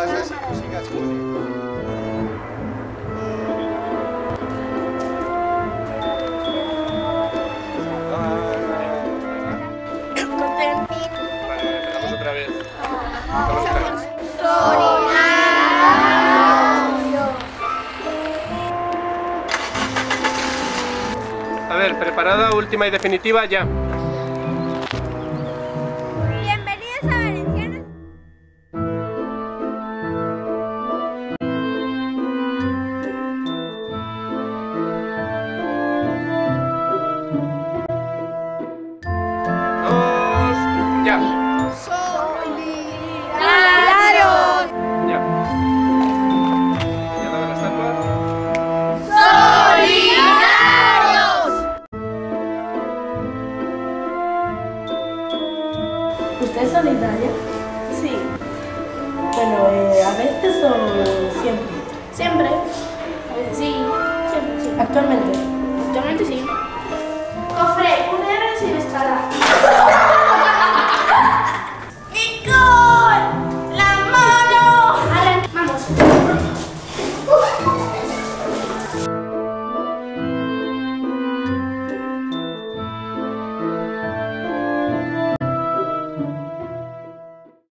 pasa si no sigas con Vale, empezamos otra vez. Empezamos otra vez. A ver, preparada, última y definitiva, ya. Bienvenidos a Valencianos. Dos, ya. ¡Solidarios! Ya. Ya dame la estatua. ¡Solidarios! ¿Usted es solidaria? Sí, Bueno, ¿a veces o siempre? siempre. A veces sí, siempre sí. Actualmente. Actualmente sí.